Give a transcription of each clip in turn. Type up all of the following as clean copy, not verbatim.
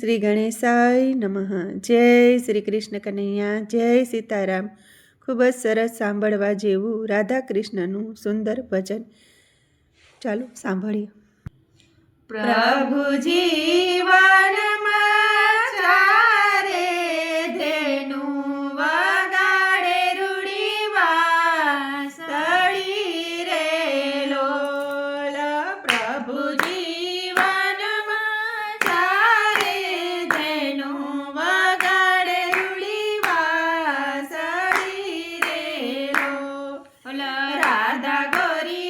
શ્રી ગણેશાય નમઃ. જય શ્રી કૃષ્ણ કનૈયા, જય સીતારામ. ખૂબ જ સરસ સાંભળવા જેવું રાધા કૃષ્ણનું સુંદર ભજન. ચાલો સાંભળીએ. પ્રભુ જીવનમાં ચારે ધેનુ વગાડે રૂડીવા સળી રે લોલ. પ્રભુ જીવનમાં ચારે ધેનુ વગાડે રૂડીવા સળી રે લોલ. રાધા ગોરી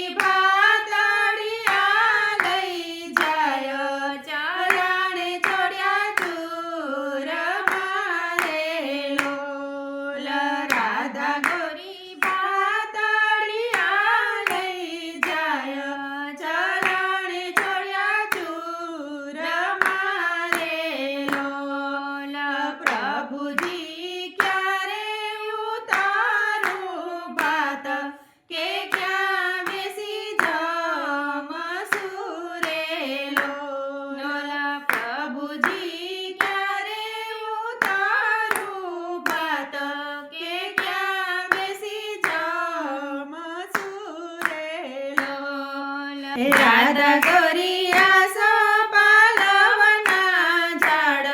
રાધા ગોરિયા સોપાલવના ઝાડ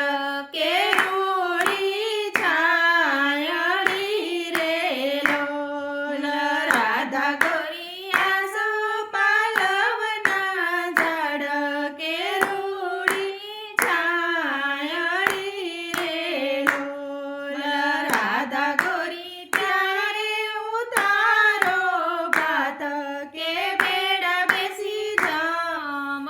કે રૂડી છાયડી રે લોલ. રાધા ગોરિયા સોપાલવના ઝાડ કે રૂડી છાયડી રે લોલ. રાધા ગોરી ત્યારે ઉતારો ભાત કે બેડા બેસી જમ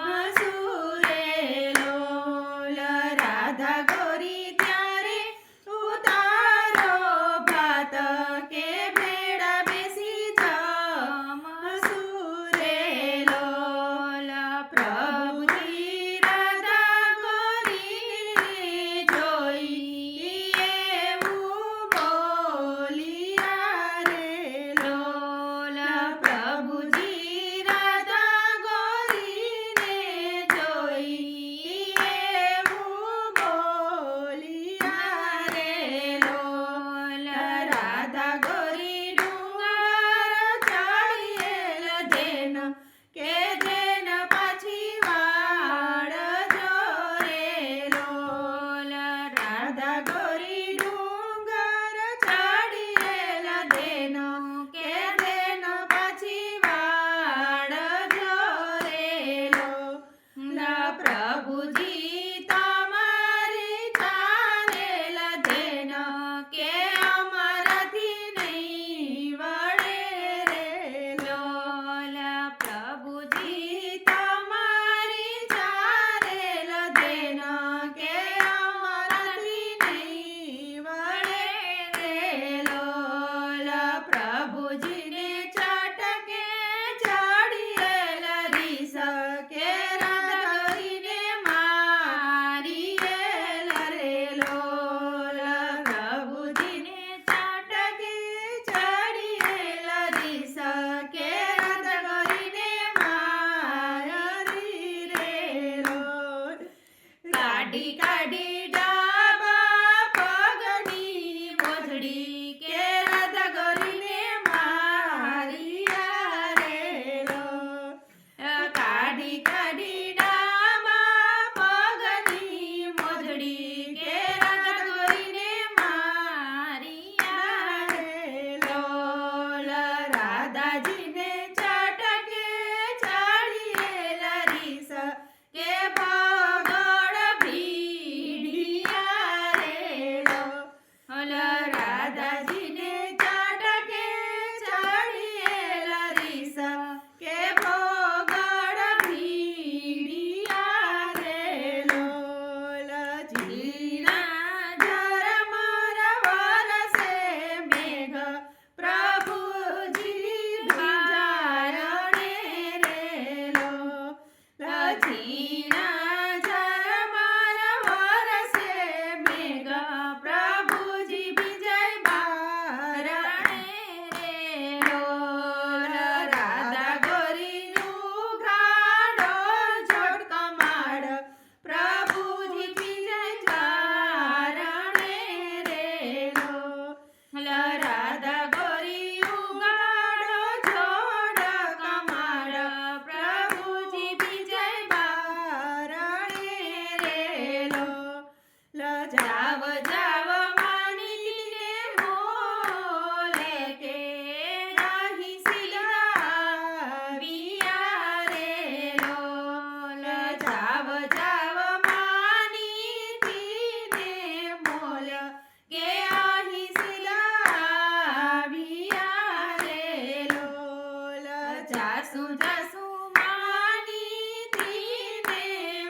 જાસુ જાસુ માનીતીને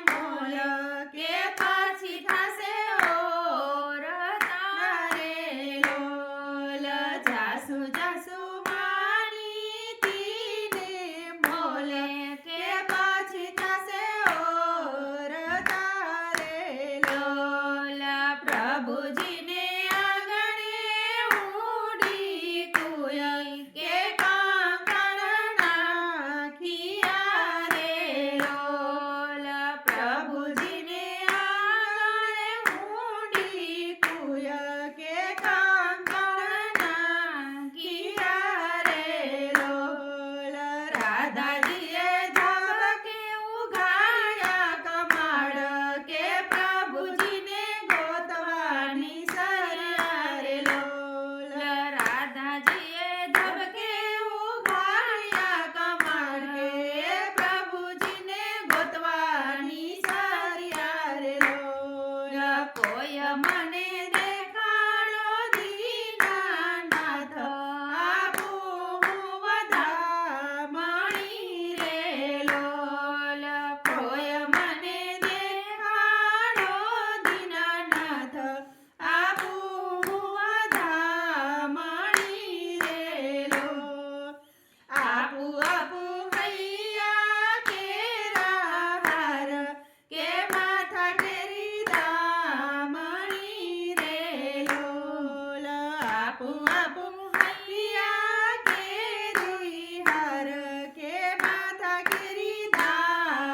મોલ કે પાછી થાશે ઓર તારે લોલ જાસુ જાસુ માનીતીને મોલ કે પાછી થાશે ઓર તારે લોલ પ્રભુજીને આંગણે ઉડી કુયલ કે કાંકણ નાખિયા રે લોલ પ્રભુજીને આંગણે ઉડી કુયલ કે કાંકણ નાખિયા રે લોલ રાધાજીએ ધબકે ઉઘાડ્યા કમાડ કે પ્રભુજીને ગોતવાની સરિયા રે લોલ રાધાજીએ ધબકે ઉઘાડ્યા કમાડ કે પ્રભુજીને ગોતવાની સરિયા રે લોલ કોઈ મને દેખાડો દીનાનાથ આપું હું વધામણી રે લોલ કોઈ મને દેખાડો દીનાનાથ આપું હું વધામણી રે લોલ આપું આપું હૈયા કેરા હાર કે માથા કેરી દામણી રે લોલ આપું આપું હૈયા કેરી હાર કે માથા કેરી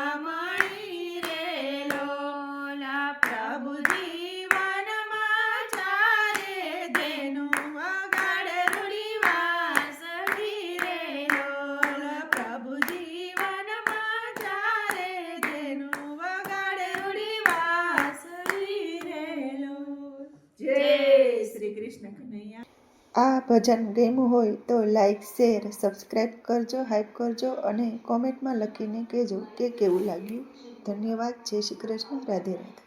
દામણી રે લોલ પ્રભુજી વનમાં ચારે ધેનું વગાડે રૂડી વાંસળી રે લોલ પ્રભુજી વનમાં ચારે ધેનું વગાડે રૂડી વાંસળી રે લોલ. જય શ્રી કૃષ્ણ કનૈયા. આ ભજન ગમ્યું હોય તો લાઈક શેર સબસ્ક્રાઈબ કરજો, હાઈપ કરજો અને કોમેન્ટમાં લખીને કહેજો કે કેવું લાગ્યું. ધન્યવાદ. જય શ્રી કૃષ્ણ. રાધે રાધે.